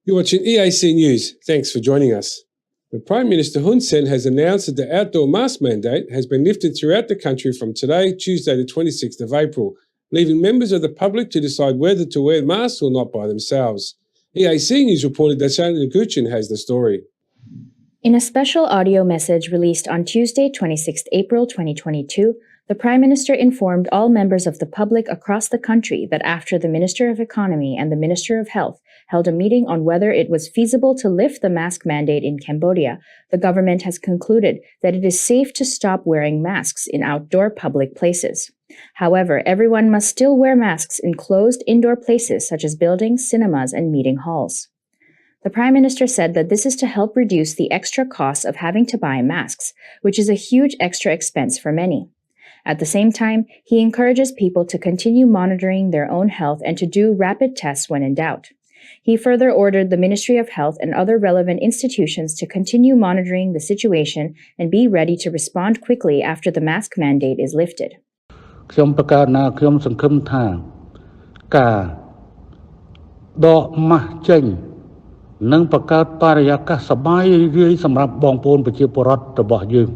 You're watching EAC News. Thanks for joining us. The Prime Minister Hun Sen has announced that the outdoor mask mandate has been lifted throughout the country from today, Tuesday the 26th of April, leaving members of the public to decide whether to wear masks or not by themselves. EAC News reporter Dashan Guchin has the story. In a special audio message released on Tuesday, 26 April 2022, the Prime Minister informed all members of the public across the country that after the Minister of Economy and the Minister of Health held a meeting on whether it was feasible to lift the mask mandate in Cambodia, the government has concluded that it is safe to stop wearing masks in outdoor public places. However, everyone must still wear masks in closed indoor places such as buildings, cinemas, and meeting halls. The Prime Minister said that this is to help reduce the extra costs of having to buy masks, which is a huge extra expense for many. At the same time, he encourages people to continue monitoring their own health and to do rapid tests when in doubt. He further ordered the Ministry of Health and other relevant institutions to continue monitoring the situation and be ready to respond quickly after the mask mandate is lifted. ខ្ញុំប្រកាសណាខ្ញុំសង្ឃឹមថាការដកម៉ាស់ចេញនឹងបង្កើតបរិយាកាសសប្បាយរីកសម្រាប់បងប្អូនប្រជាពលរដ្ឋរបស់យើង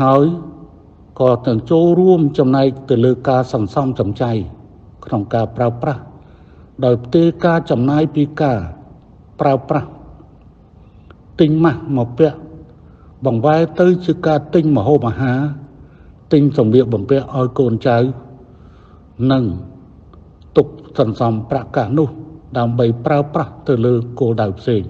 ហើយក៏ទាំងចូលរួមចំណែកទៅលើការសន្សំសំចៃក្នុងការប្រើប្រាស់ដោយផ្ទេរការចំណាយពីការប្រើប្រាស់ទិញម៉ាស់មកពាក់បង្វែរទៅជាការទិញម្ហូបអាហារទិញសម្លៀកបំពាក់ឲ្យកូនចៅនិងទុកសន្សំប្រាក់កាសនោះដើម្បីប្រើប្រាស់ទៅលើគោលដៅផ្សេង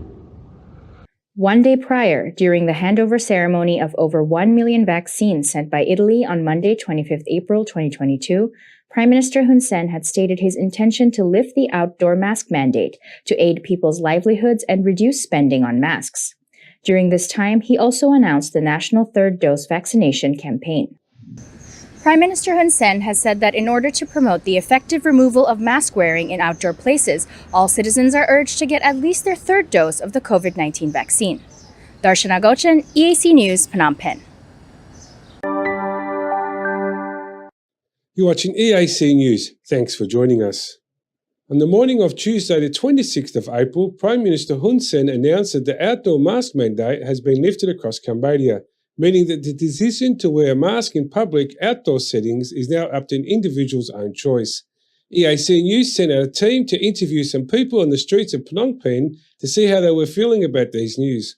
One day prior, during the handover ceremony of over 1 million vaccines sent by Italy on Monday, 25 April 2022, Prime Minister Hun Sen had stated his intention to lift the outdoor mask mandate to aid people's livelihoods and reduce spending on masks. During this time, he also announced the national third dose vaccination campaign. Prime Minister Hun Sen has said that in order to promote the effective removal of mask wearing in outdoor places, all citizens are urged to get at least their third dose of the COVID-19 vaccine. Darshana Gochan, EAC News, Phnom Penh. You're watching EAC News. Thanks for joining us. On the morning of Tuesday, the 26th of April, Prime Minister Hun Sen announced that the outdoor mask mandate has been lifted across Cambodia, meaning that the decision to wear a mask in public outdoor settings is now up to an individual's own choice. EAC News sent out a team to interview some people on the streets of Phnom Penh to see how they were feeling about these news.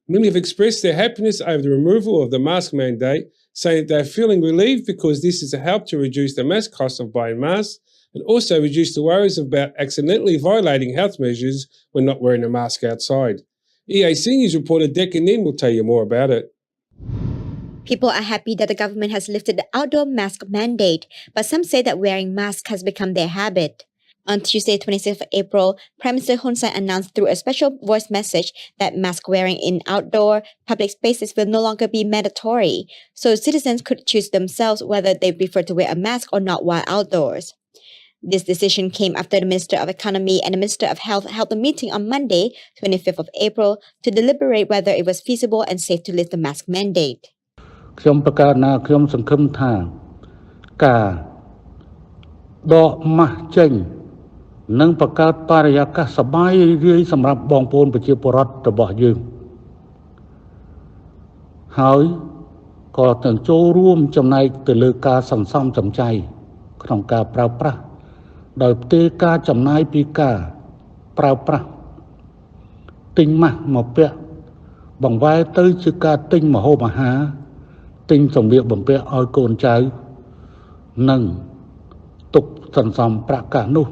Many have expressed their happiness over the removal of the mask mandate, saying that they are feeling relieved because this is a help to reduce the mass cost of buying masks and also reduce the worries about accidentally violating health measures when not wearing a mask outside. EAC News reporter Deccan Nin will tell you more about it. People are happy that the government has lifted the outdoor mask mandate, but some say that wearing masks has become their habit. On Tuesday, 26th April, Prime Minister Hun Sen announced through a special voice message that mask wearing in outdoor public spaces will no longer be mandatory, so citizens could choose themselves whether they prefer to wear a mask or not while outdoors. This decision came after the Minister of Economy and the Minister of Health held a meeting on Monday, 25th of April, to deliberate whether it was feasible and safe to lift the mask mandate. ខ្ញុំប្រកាសណាខ្ញុំសង្ឃឹមថាការដកម៉ាស់ចេញនឹងបង្កើតបរិយាកាសសប្បាយរីកសម្រាប់បងប្អូនប្រជាពលរដ្ឋរបស់យើងហើយក៏ទាំងចូលរួមចំណែកទៅលើការសន្សំសំចៃក្នុងការប្រើប្រាស់ដោយផ្ទេរការចំណាយពីការប្រើប្រាស់ទិញម៉ាស់មកពាក់បង្វែរទៅជាការទិញម្ហូបអាហារទិញសម្លៀកបំពាក់ឲ្យកូនចៅនិងទុកសន្សំប្រាក់កាសនោះ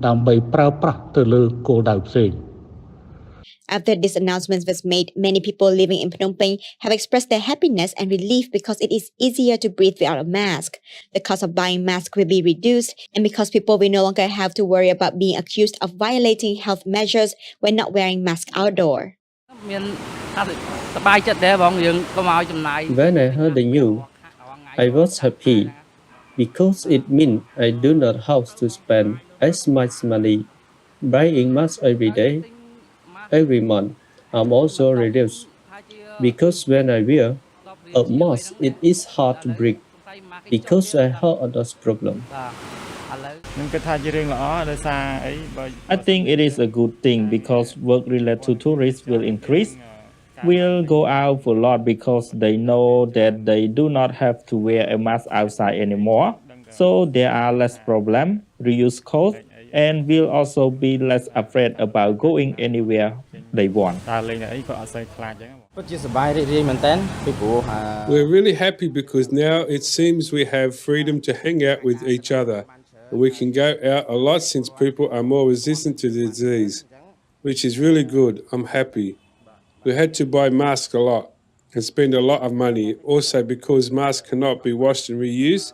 ដើម្បីប្រើប្រាស់ទៅលើគោលដៅផ្សេង After this announcement was made, many people living in Phnom Penh have expressed their happiness and relief because it is easier to breathe without a mask. The cost of buying masks will be reduced, and because people will no longer have to worry about being accused of violating health measures when not wearing masks outdoor. When I heard the news, I was happy because it means I do not have to spend as much money buying masks every day. Every month, I'm also reduced because when I wear a mask, it is hard to breathe because I have a nose problem. I think it is a good thing because work related to tourists will increase. We'll go out for a lot because they know that they do not have to wear a mask outside anymore. So there are less problems, reduce costs, and we'll also be less afraid about going anywhere they want. We're really happy because now it seems we have freedom to hang out with each other, and we can go out a lot since people are more resistant to the disease, which is really good. I'm happy. We had to buy masks a lot and spend a lot of money, also because masks cannot be washed and reused,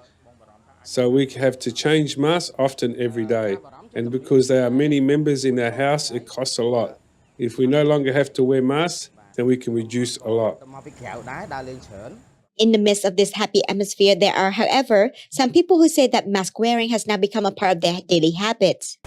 so we have to change masks often every day. And because there are many members in our house, it costs a lot. If we no longer have to wear masks, then we can reduce a lot. In the midst of this happy atmosphere, there are, however, some people who say that mask wearing has now become a part of their daily habits.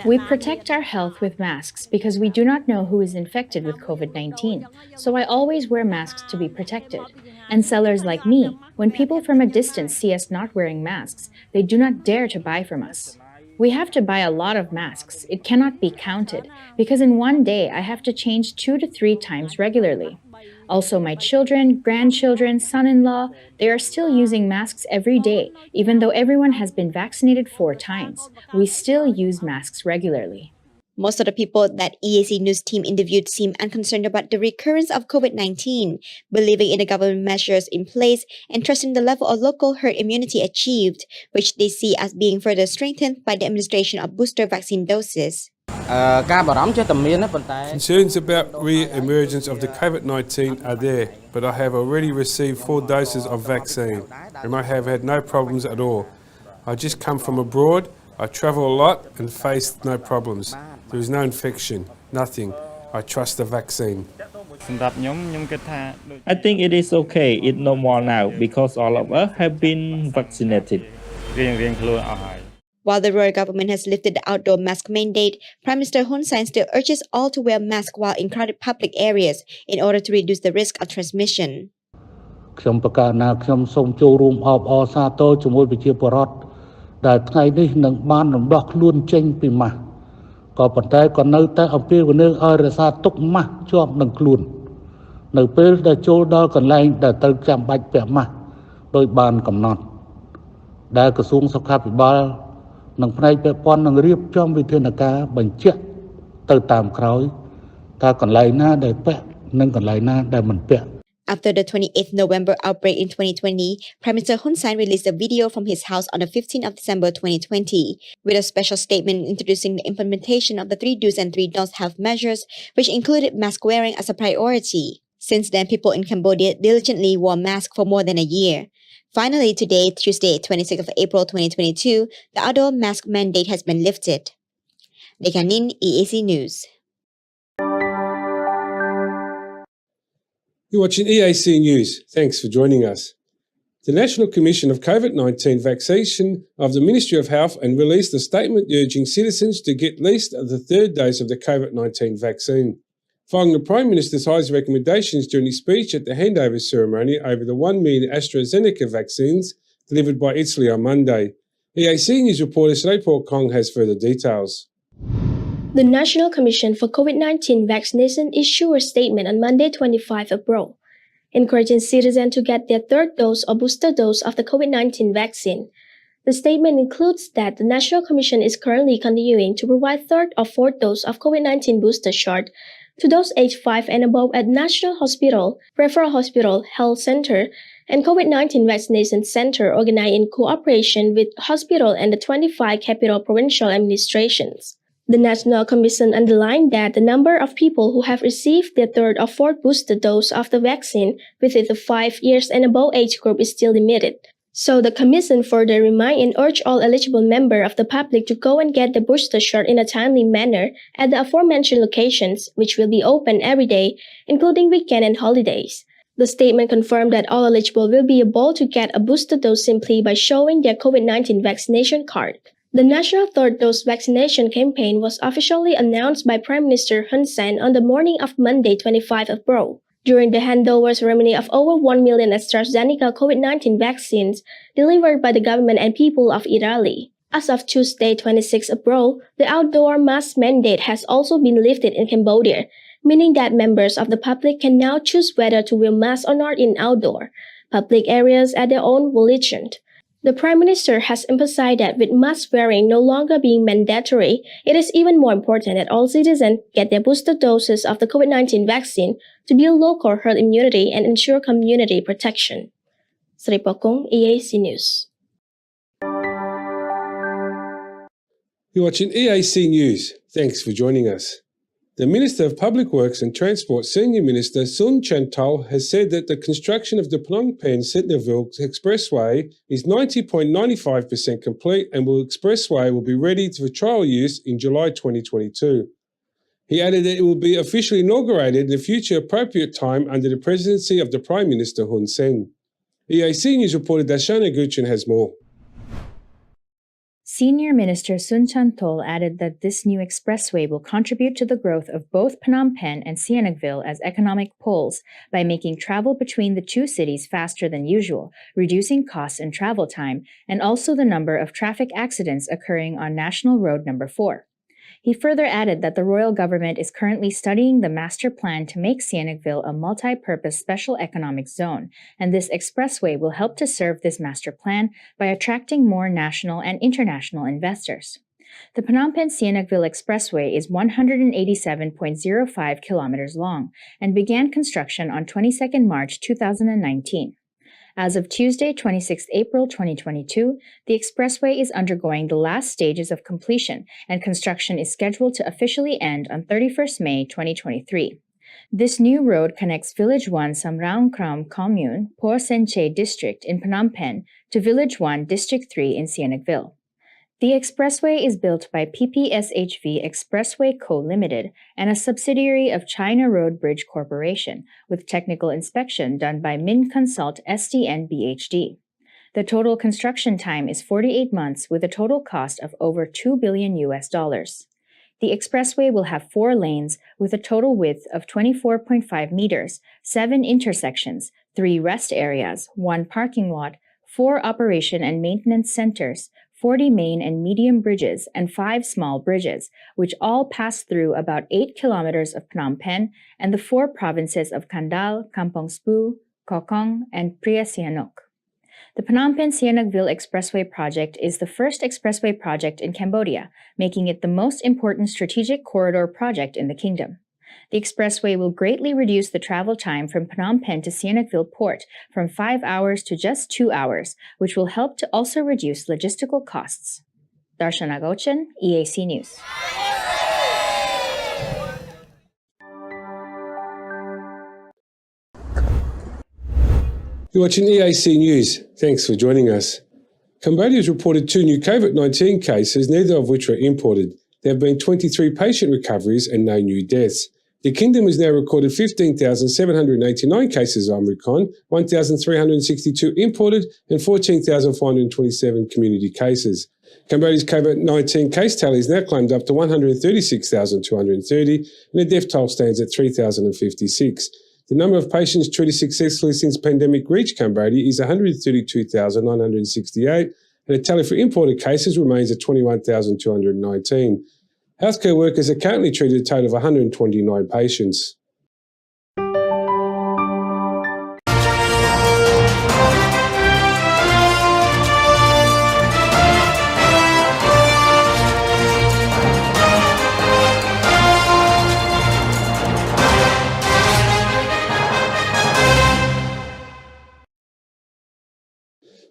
We protect our health with masks because we do not know who is infected with COVID-19, so I always wear masks to be protected. And sellers like me, when people from a distance see us not wearing masks, they do not dare to buy from us. We have to buy a lot of masks. It cannot be counted, because in one day I have to change 2 to 3 times regularly. Also, my children, grandchildren, son-in-law, they are still using masks every day, even though everyone has been vaccinated 4 times. We still use masks regularly. Most of the people that EAC News team interviewed seem unconcerned about the recurrence of COVID-19, believing in the government measures in place and trusting the level of local herd immunity achieved, which they see as being further strengthened by the administration of booster vaccine doses. Concerns about re-emergence of the COVID-19 are there, but I have already received 4 doses of vaccine and I have had no problems at all. I just come from abroad, I travel a lot and faced no problems. There is no infection, nothing. I trust the vaccine. I think it is okay, it's normal now because all of us have been vaccinated. While the royal government has lifted the outdoor mask mandate, Prime Minister Hun Sen still urges all to wear masks while in crowded public areas in order to reduce the risk of transmission. ខ្ញុំប្រកាសណាខ្ញុំសូមចូលរួមអបអរសាទរជាមួយប្រជាពលរដ្ឋដែលថ្ងៃនេះនឹងបានរំដោះខ្លួនចេញពីម៉ាស់ក៏ប៉ុន្តែក៏នៅតែអំពាវនាវឲ្យរក្សាទុកម៉ាស់ជាប់នឹងខ្លួននៅពេលដែលចូលដល់កន្លែងដែលត្រូវចាំបាច់ពាក់ម៉ាស់ដោយបានកំណត់ដែលក្រសួងសុខាភិបាលនិងផ្នែកពាក់ព័ន្ធនឹងរៀបចំវិធានការបញ្ជាក់ទៅតាមក្រោយថាកន្លែងណាដែលពាក់និងកន្លែងណាដែលមិនពាក់ After the 28th November outbreak in 2020, Prime Minister Hun Sen released a video from his house on the 15th of December 2020 with a special statement introducing the implementation of the 3 do's and 3 don'ts health measures, which included mask wearing as a priority. Since then, people in Cambodia diligently wore masks for more than a year. Finally, today, Tuesday, 26th of April 2022, the outdoor mask mandate has been lifted. Dekanin, EAC News. You're watching EAC News. Thanks for joining us. The National Commission of COVID-19 Vaccination of the Ministry of Health and released a statement urging citizens to get at least the 3rd dose of the COVID-19 vaccine. Following the Prime Minister's highest recommendations during his speech at the handover ceremony over the 1 million AstraZeneca vaccines delivered by Italy on Monday. EAC News reporter Srey Paul Kong has further details. The National Commission for COVID-19 Vaccination issued a statement on Monday, 25 April, encouraging citizens to get their 3rd dose or booster dose of the COVID-19 vaccine. The statement includes that the National Commission is currently continuing to provide 3rd or 4th dose of COVID-19 booster shot to those aged 5 and above at National Hospital, Referral Hospital, Health Center, and COVID-19 Vaccination Center organized in cooperation with hospital and the 25 capital provincial administrations. The National Commission underlined that the number of people who have received their 3rd or 4th booster dose of the vaccine within the 5 years and above age group is still limited. So the Commission further reminded and urged all eligible members of the public to go and get the booster shot in a timely manner at the aforementioned locations, which will be open every day, including weekend and holidays. The statement confirmed that all eligible will be able to get a booster dose simply by showing their COVID-19 vaccination card. The National 3rd Dose Vaccination Campaign was officially announced by Prime Minister Hun Sen on the morning of Monday, 25 April. during the handover ceremony of over 1 million AstraZeneca COVID-19 vaccines delivered by the government and people of Italy. As of Tuesday, 26 April, the outdoor mask mandate has also been lifted in Cambodia, meaning that members of the public can now choose whether to wear masks or not in outdoor public areas at their own volition. The Prime Minister has emphasized that with mask wearing no longer being mandatory, it is even more important that all citizens get their booster doses of the COVID-19 vaccine to build local herd immunity and ensure community protection. Sri Pokong, EAC News. You're watching EAC News. Thanks for joining us. The Minister of Public Works and Transport Senior Minister Sun Chantal has said that the construction of the Phnom Penh-Sihanoukville Expressway is 90.95% complete and the expressway will be ready for trial use in July 2022. He added that it will be officially inaugurated in a future appropriate time under the presidency of the Prime Minister Hun Sen. EAC News reporter Darshana Guchin has more. Senior Minister Sun Chantal added that this new expressway will contribute to the growth of both Phnom Penh and Sihanoukville as economic poles by making travel between the two cities faster than usual, reducing costs and travel time, and also the number of traffic accidents occurring on National Road No. 4. He further added that the royal government is currently studying the master plan to make Sihanoukville a multi-purpose special economic zone, and this expressway will help to serve this master plan by attracting more national and international investors. The Phnom Penh-Sihanoukville Expressway is 187.05 kilometers long and began construction on 22 March 2019. As of Tuesday, 26 April 2022, the expressway is undergoing the last stages of completion, and construction is scheduled to officially end on 31 May 2023. This new road connects Village 1 Samrang Kram Commune, Por Senche District in Phnom Penh to Village 1 District 3 in Sihanoukville. The expressway is built by PPSHV Expressway Co. Limited and a subsidiary of China Road Bridge Corporation, with technical inspection done by Min Consult SDN BHD. The total construction time is 48 months with a total cost of over $2 billion. The expressway will have 4 lanes with a total width of 24.5 meters, 7 intersections, 3 rest areas, 1 parking lot, 4 operation and maintenance centers, 40 main and medium bridges, and 5 small bridges, which all pass through about 8 kilometers of Phnom Penh and the 4 provinces of Kandal, Kampong Spu, Kokong, and Pria Sihanouk. The Phnom Penh-Sihanoukville Expressway project is the first expressway project in Cambodia, making it the most important strategic corridor project in the kingdom. The expressway will greatly reduce the travel time from Phnom Penh to Sihanoukville Port from 5 hours to just 2 hours, which will help to also reduce logistical costs. Darshana Gochan, EAC News. You're watching EAC News. Thanks for joining us. Cambodia has reported 2 new COVID-19 cases, neither of which were imported. There have been 23 patient recoveries and no new deaths. The Kingdom has now recorded 15,789 cases of Omicron, 1,362 imported and 14,427 community cases. Cambodia's COVID-19 case tally is now climbed up to 136,230 and the death toll stands at 3,056. The number of patients treated successfully since pandemic reached Cambodia is 132,968 and the tally for imported cases remains at 21,219. Healthcare workers are currently treated a total of 129 patients.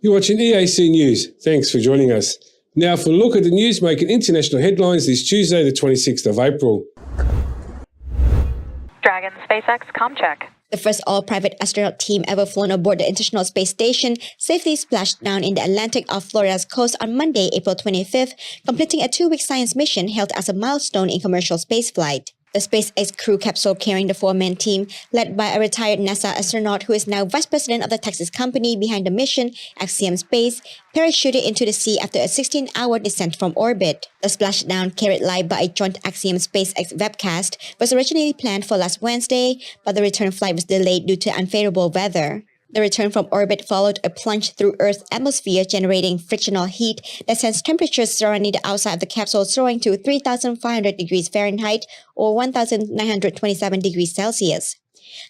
You're watching EAC News. Thanks for joining us. Now for a look at the news making international headlines this Tuesday, the 26th of April. Dragon SpaceX ComCheck. The first all-private astronaut team ever flown aboard the International Space Station safely splashed down in the Atlantic off Florida's coast on Monday, April 25th, completing a 2-week science mission held as a milestone in commercial spaceflight. The SpaceX Crew capsule carrying the four-man team, led by a retired NASA astronaut who is now vice president of the Texas company behind the mission, Axiom Space, parachuted into the sea after a 16-hour descent from orbit. The splashdown, carried live by a joint Axiom SpaceX webcast, was originally planned for last Wednesday, but the return flight was delayed due to unfavorable weather. The return from orbit followed a plunge through Earth's atmosphere, generating frictional heat that sends temperatures surrounding the outside of the capsule soaring to 3,500 degrees Fahrenheit or 1,927 degrees Celsius.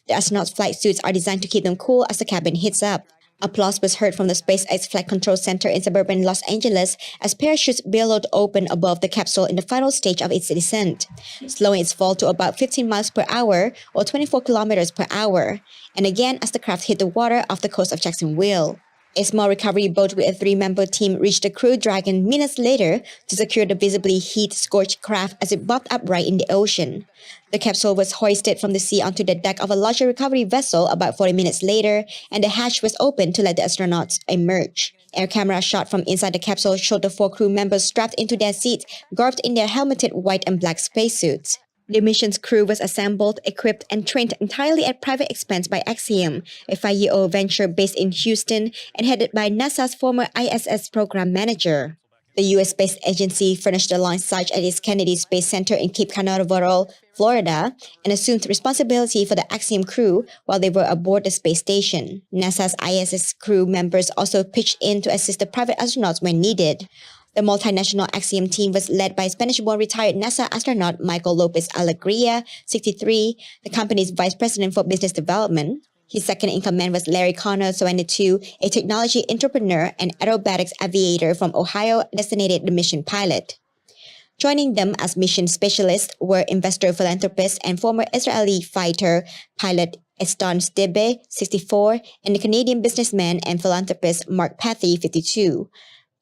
The astronauts' flight suits are designed to keep them cool as the cabin heats up. Applause was heard from the SpaceX Flight Control Center in suburban Los Angeles as parachutes billowed open above the capsule in the final stage of its descent, slowing its fall to about 15 miles per hour or 24 kilometers per hour, and again as the craft hit the water off the coast of Jacksonville. A small recovery boat with a 3-member team reached the Crew Dragon minutes later to secure the visibly heat-scorched craft as it bobbed upright in the ocean. The capsule was hoisted from the sea onto the deck of a larger recovery vessel about 40 minutes later, and the hatch was opened to let the astronauts emerge. Air camera shot from inside the capsule showed the 4 crew members strapped into their seats, garbed in their helmeted white and black spacesuits. The mission's crew was assembled, equipped, and trained entirely at private expense by Axiom, a 5-year-old venture based in Houston and headed by NASA's former ISS program manager. The U.S. Space Agency furnished the launch site at its Kennedy Space Center in Cape Canaveral, Florida, and assumed responsibility for the Axiom crew while they were aboard the space station. NASA's ISS crew members also pitched in to assist the private astronauts when needed. The multinational Axiom team was led by Spanish-born retired NASA astronaut Michael Lopez Alegria, 63, the company's vice president for business development. His second-in-command was Larry Connor, 22, a technology entrepreneur and aerobatics aviator from Ohio, designated the mission pilot. Joining them as mission specialists were investor philanthropist and former Israeli fighter pilot Eston Stebe, 64, and the Canadian businessman and philanthropist Mark Pathy, 52.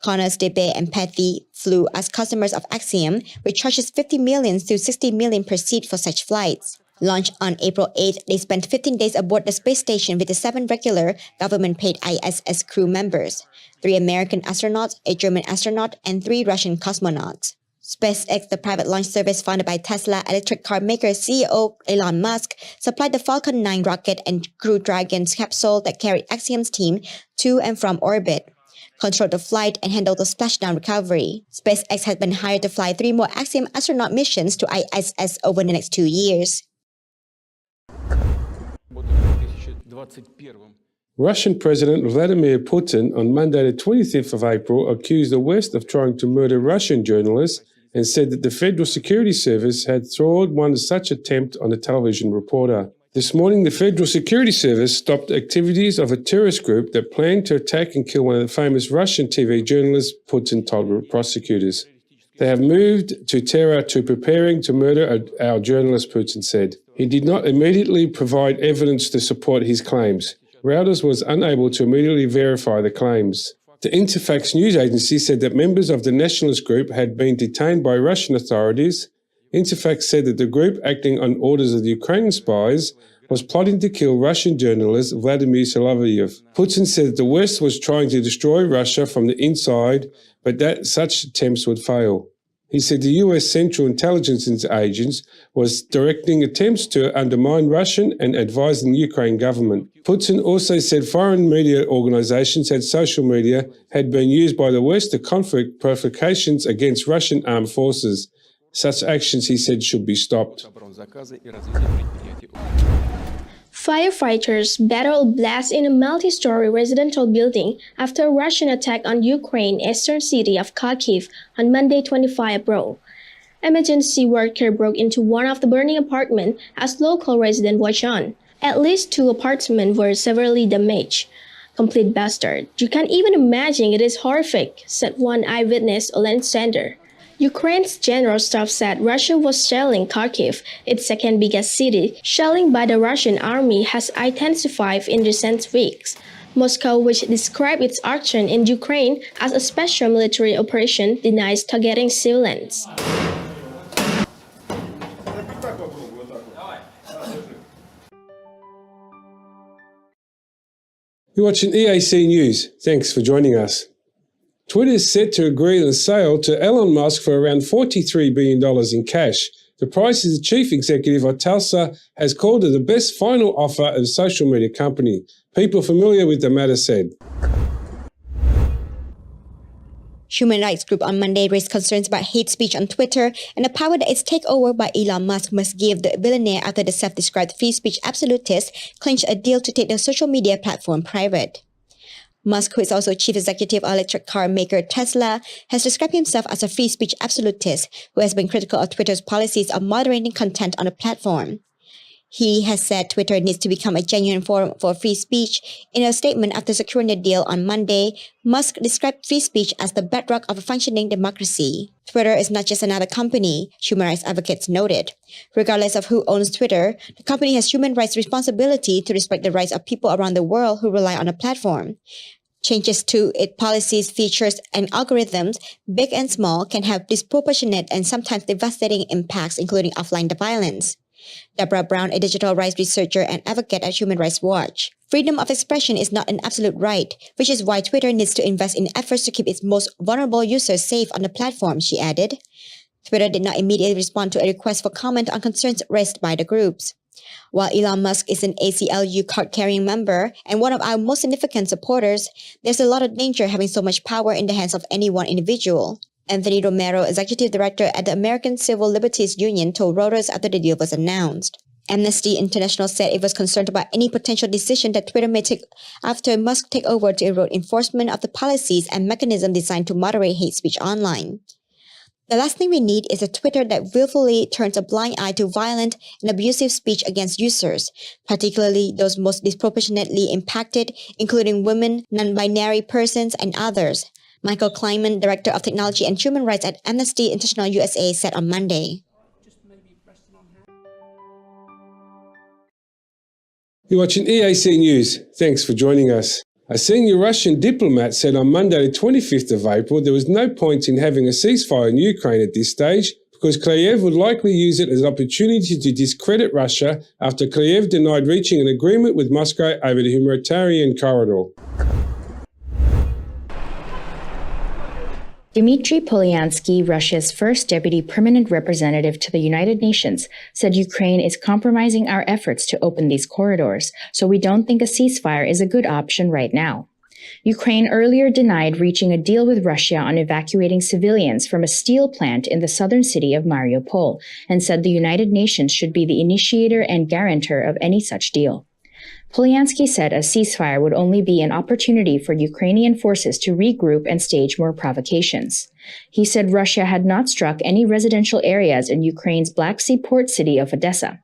Connor, Stebe, and Pathy flew as customers of Axiom, which charges $50 million to $60 million per seat for such flights. Launched on April 8th, they spent 15 days aboard the space station with the 7 regular government-paid ISS crew members, 3 American astronauts, a German astronaut, and 3 Russian cosmonauts. SpaceX, the private launch service founded by Tesla electric car maker CEO Elon Musk, supplied the Falcon 9 rocket and Crew Dragon capsule that carried Axiom's team to and from orbit, controlled the flight, and handled the splashdown recovery. SpaceX has been hired to fly 3 more Axiom astronaut missions to ISS over the next 2 years. Russian President Vladimir Putin on Monday the 25th of April accused the West of trying to murder Russian journalists and said that the Federal Security Service had thwarted one such attempt on a television reporter. This morning, the Federal Security Service stopped activities of a terrorist group that planned to attack and kill one of the famous Russian TV journalists, Putin told prosecutors. They have moved to Terra to preparing to murder our journalist, Putin said. He did not immediately provide evidence to support his claims. Reuters was unable to immediately verify the claims. The Interfax news agency said that members of the nationalist group had been detained by Russian authorities. Interfax said that the group, acting on orders of the Ukrainian spies, was plotting to kill Russian journalist Vladimir Solovyev. Putin said that the West was trying to destroy Russia from the inside, but that such attempts would fail. He said the US Central Intelligence Agency was directing attempts to undermine Russian and advising the Ukraine government. Putin also said foreign media organizations and social media had been used by the West to conflict provocations against Russian armed forces. Such actions, he said, should be stopped. Firefighters battled a blast in a multi-story residential building after a Russian attack on Ukraine's eastern city of Kharkiv on Monday, 25 April. Emergency worker broke into one of the burning apartments as local residents watched on. At least 2 apartments were severely damaged. Complete bastard. You can't even imagine, it is horrific, said one eyewitness, Alexander. Ukraine's general staff said Russia was shelling Kharkiv, its second biggest city. Shelling by the Russian army has intensified in recent weeks. Moscow, which described its action in Ukraine as a special military operation, denies targeting civilians. You're watching EAC News. Thanks for joining us. Twitter is set to agree on a sale to Elon Musk for around $43 billion in cash, The Price's chief executive of Telsa has called it the best final offer of a social media company. People familiar with the matter said. Human rights group on Monday raised concerns about hate speech on Twitter and the power that its takeover by Elon Musk must give the billionaire after the self-described free speech absolutist clinched a deal to take the social media platform private. Musk, who is also chief executive of electric car maker Tesla, has described himself as a free speech absolutist who has been critical of Twitter's policies of moderating content on the platform. He has said Twitter needs to become a genuine forum for free speech. In a statement after securing the deal on Monday, Musk described free speech as the bedrock of a functioning democracy. Twitter is not just another company, human rights advocates noted. Regardless of who owns Twitter, the company has human rights responsibility to respect the rights of people around the world who rely on the platform. Changes to its policies, features, and algorithms, big and small, can have disproportionate and sometimes devastating impacts, including offline violence. Deborah Brown, a digital rights researcher and advocate at Human Rights Watch. Freedom of expression is not an absolute right, which is why Twitter needs to invest in efforts to keep its most vulnerable users safe on the platform, she added. Twitter did not immediately respond to a request for comment on concerns raised by the groups. While Elon Musk is an ACLU card-carrying member and one of our most significant supporters, there's a lot of danger having so much power in the hands of any one individual. Anthony Romero, executive director at the American Civil Liberties Union, told Reuters after the deal was announced. Amnesty International said it was concerned about any potential decision that Twitter may take after Musk take over to erode enforcement of the policies and mechanisms designed to moderate hate speech online. The last thing we need is a Twitter that willfully turns a blind eye to violent and abusive speech against users, particularly those most disproportionately impacted, including women, non-binary persons, and others, Michael Kleinman, Director of Technology and Human Rights at Amnesty International USA, said on Monday. You're watching EAC News. Thanks for joining us. A senior Russian diplomat said on Monday the 25th of April there was no point in having a ceasefire in Ukraine at this stage because Kyiv would likely use it as an opportunity to discredit Russia after Kyiv denied reaching an agreement with Moscow over the humanitarian corridor. Dmitry Polyansky, Russia's first deputy permanent representative to the United Nations, said Ukraine is compromising our efforts to open these corridors, so we don't think a ceasefire is a good option right now. Ukraine earlier denied reaching a deal with Russia on evacuating civilians from a steel plant in the southern city of Mariupol and said the United Nations should be the initiator and guarantor of any such deal. Polyansky said a ceasefire would only be an opportunity for Ukrainian forces to regroup and stage more provocations. He said Russia had not struck any residential areas in Ukraine's Black Sea port city of Odessa.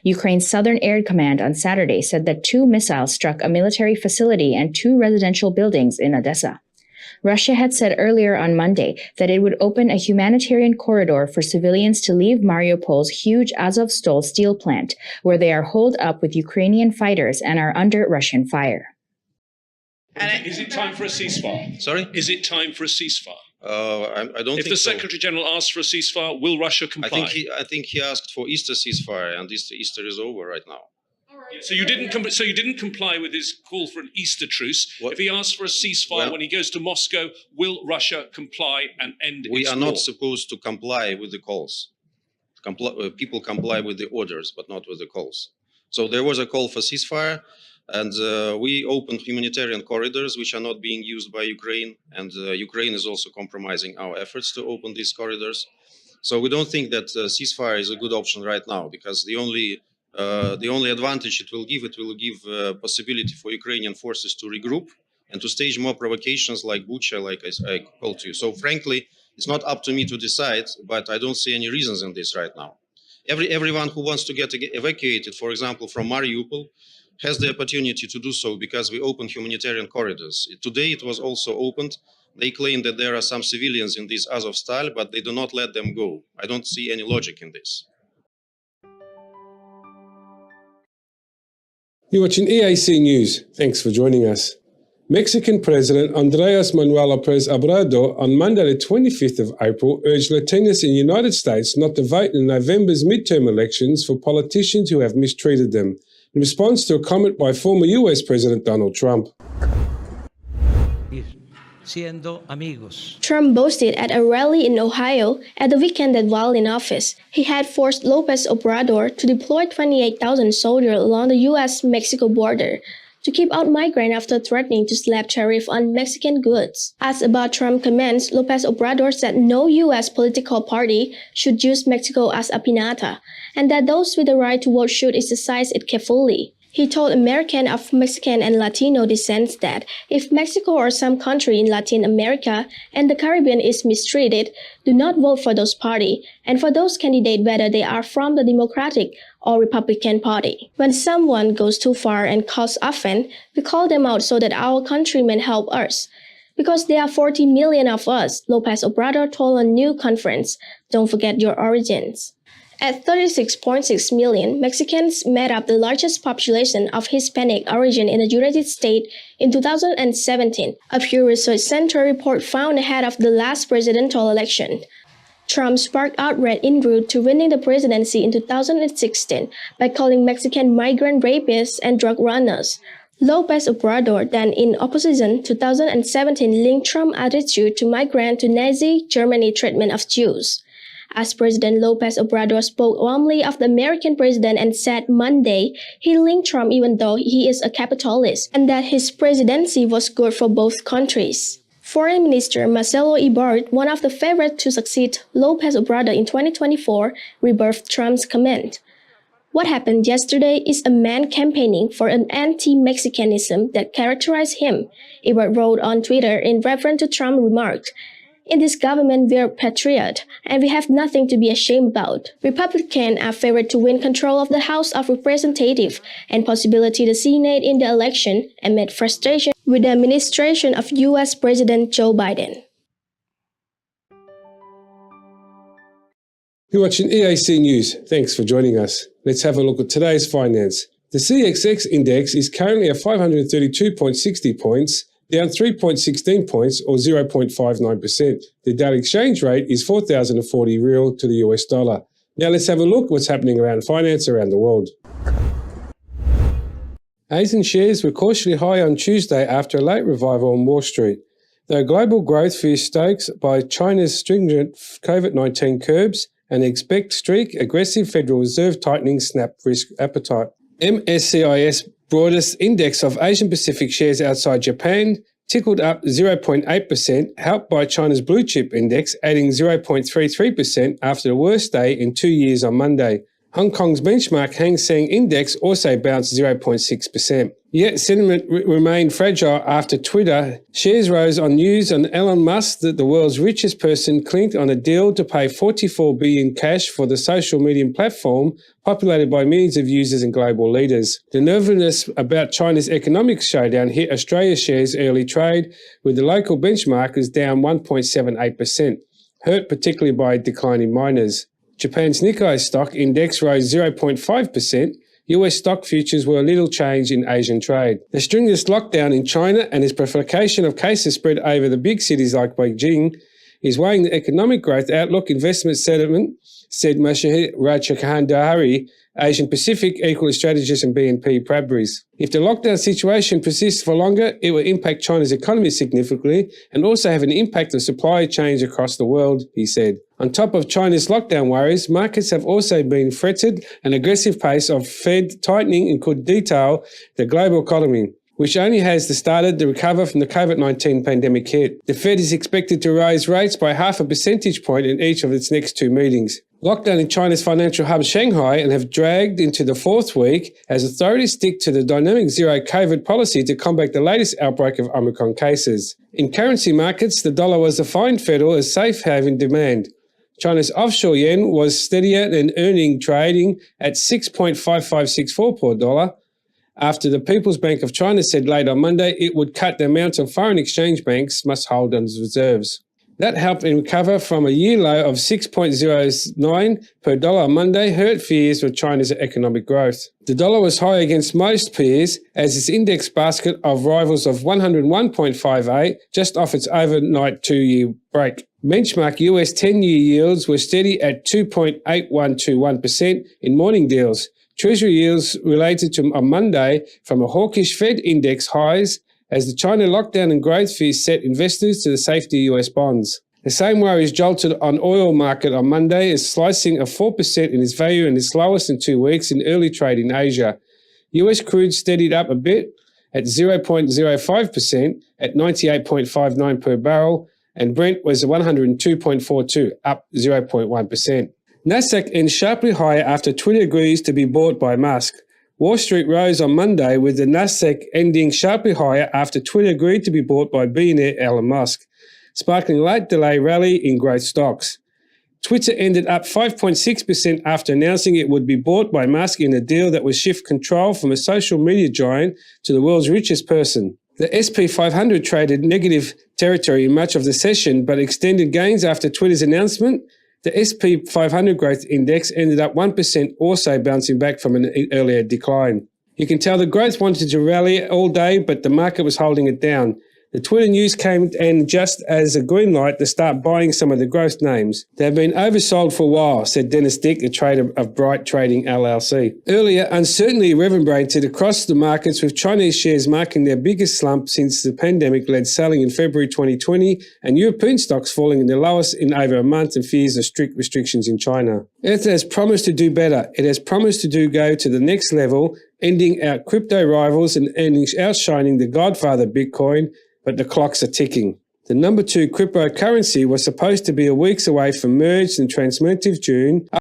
Ukraine's Southern Air Command on Saturday said that 2 missiles struck a military facility and 2 residential buildings in Odessa. Russia had said earlier on Monday that it would open a humanitarian corridor for civilians to leave Mariupol's huge Azovstal steel plant, where they are holed up with Ukrainian fighters and are under Russian fire. Is it time for a ceasefire? Sorry? Is it time for a ceasefire? I don't think so. If the Secretary General asks for a ceasefire, will Russia comply? I think he asked for Easter ceasefire, and Easter is over right now. So you didn't comply with his call for an Easter truce. What? If he asks for a ceasefire when he goes to Moscow, will Russia comply and end its war? We are not supposed to comply with the calls. People comply with the orders, but not with the calls. So there was a call for ceasefire, and we opened humanitarian corridors which are not being used by Ukraine, and Ukraine is also compromising our efforts to open these corridors. So we don't think that ceasefire is a good option right now, because the only advantage it will give possibility for Ukrainian forces to regroup and to stage more provocations like Bucha, like I called to you. So frankly, it's not up to me to decide, but I don't see any reasons in this right now. Everyone who wants to get evacuated, for example, from Mariupol, has the opportunity to do so because we opened humanitarian corridors. Today it was also opened. They claim that there are some civilians in this Azovstal, but they do not let them go. I don't see any logic in this. You're watching EAC News. Thanks for joining us. Mexican President Andrés Manuel López Obrador on Monday the 25th of April urged Latinos in the United States not to vote in November's midterm elections for politicians who have mistreated them, in response to a comment by former US President Donald Trump. siendo amigos. Trump boasted at a rally in Ohio at the weekend that while in office, he had forced López Obrador to deploy 28,000 soldiers along the U.S.-Mexico border to keep out migrants after threatening to slap tariff on Mexican goods. Asked about Trump's comments, López Obrador said no U.S. political party should use Mexico as a piñata, and that those with the right to vote should exercise it carefully. He told Americans of Mexican and Latino descent that if Mexico or some country in Latin America and the Caribbean is mistreated, do not vote for those parties and for those candidates whether they are from the Democratic or Republican Party. When someone goes too far and cause offense, we call them out so that our countrymen help us. Because there are 40 million of us, López Obrador told a new conference, don't forget your origins. At 36.6 million, Mexicans made up the largest population of Hispanic origin in the United States in 2017, a Pew Research Center report found ahead of the last presidential election. Trump sparked outrage en route to winning the presidency in 2016 by calling Mexican migrant rapists and drug runners. López Obrador, then in opposition, 2017 linked Trump's attitude to migrants to Nazi Germany treatment of Jews. As President López Obrador spoke warmly of the American president and said Monday he linked Trump even though he is a capitalist and that his presidency was good for both countries. Foreign Minister Marcelo Ebrard, one of the favorites to succeed López Obrador in 2024, rebutted Trump's comment. What happened yesterday is a man campaigning for an anti-Mexicanism that characterized him, Ebrard wrote on Twitter in reference to Trump's remark. In this government, we're patriots, and we have nothing to be ashamed about. Republicans are favored to win control of the House of Representatives and possibility the Senate in the election amid frustration with the administration of U.S. President Joe Biden. You're watching EAC News. Thanks for joining us. Let's have a look at today's finance. The CXX index is currently at 532.60 points, down 3.16 points or 0.59%. The daily exchange rate is 4,040 real to the US dollar. Now let's have a look at what's happening around finance around the world. Asian shares were cautiously high on Tuesday after a late revival on Wall Street. Though global growth fears stoked by China's stringent COVID-19 curbs and expect streak aggressive Federal Reserve tightening snap risk appetite. MSCI's broadest index of Asian Pacific shares outside Japan tickled up 0.8%, helped by China's blue chip index adding 0.33% after the worst day in 2 years on Monday. Hong Kong's benchmark Hang Seng Index also bounced 0.6%. Yet sentiment remained fragile after Twitter shares rose on news on Elon Musk that the world's richest person clinked on a deal to pay $44 billion cash for the social media platform populated by millions of users and global leaders. The nervousness about China's economic showdown hit Australia's shares early trade, with the local benchmarkers down 1.78%, hurt particularly by declining miners. Japan's Nikkei stock index rose 0.5%. US stock futures were little change in Asian trade. The stringent lockdown in China and its proliferation of cases spread over the big cities like Beijing is weighing the economic growth outlook. Investment sentiment, said Mashahir Rajkhandari, Asian Pacific Equity Strategist and BNP Paribas. If the lockdown situation persists for longer, it will impact China's economy significantly and also have an impact on supply chains across the world, he said. On top of China's lockdown worries, markets have also been fretted an aggressive pace of Fed tightening and could detail the global economy, which only has started to recover from the COVID-19 pandemic hit. The Fed is expected to raise rates by 0.5 percentage point in each of its next 2 meetings. Lockdown in China's financial hub Shanghai and have dragged into the 4th week as authorities stick to the dynamic zero COVID policy to combat the latest outbreak of Omicron cases. In currency markets, the dollar was defined federal as safe haven demand. China's offshore yen was steadier than earning trading at 6.5564 per dollar, after the People's Bank of China said late on Monday it would cut the amount of foreign exchange banks must hold on reserves. That helped it recover from a year low of 6.09 per dollar on Monday, hurt fears of China's economic growth. The dollar was high against most peers as its index basket of rivals of 101.58 just off its overnight 2-year break. Benchmark US 10-year yields were steady at 2.8121% in morning deals. Treasury yields related to on Monday from a hawkish Fed index highs as the China lockdown and growth fears set investors to the safety of US bonds. The same worries jolted on oil market on Monday as slicing of 4% in its value and its lowest in 2 weeks in early trade in Asia. US crude steadied up a bit at 0.05% at 98.59 per barrel, and Brent was 102.42, up 0.1%. Nasdaq ends sharply higher after Twitter agrees to be bought by Musk. Wall Street rose on Monday with the Nasdaq ending sharply higher after Twitter agreed to be bought by billionaire Elon Musk, sparkling a late delay rally in growth stocks. Twitter ended up 5.6% after announcing it would be bought by Musk in a deal that would shift control from a social media giant to the world's richest person. The SP 500 traded negative territory in much of the session but extended gains after Twitter's announcement. The SP 500 growth index ended up 1%, also bouncing back from an earlier decline. You can tell the growth wanted to rally all day, but the market was holding it down. The Twitter news came in just as a green light to start buying some of the growth names. They've been oversold for a while, said Dennis Dick, a trader of Bright Trading LLC. Earlier, uncertainty reverberated across the markets, with Chinese shares marking their biggest slump since the pandemic-led selling in February 2020, and European stocks falling in the lowest in over a month in fears of strict restrictions in China. Earth has promised to do better. It has promised to go to the next level, ending out crypto rivals and outshining the godfather Bitcoin, but the clocks are ticking. The number 2 cryptocurrency was supposed to be a weeks away from merged and transformative June.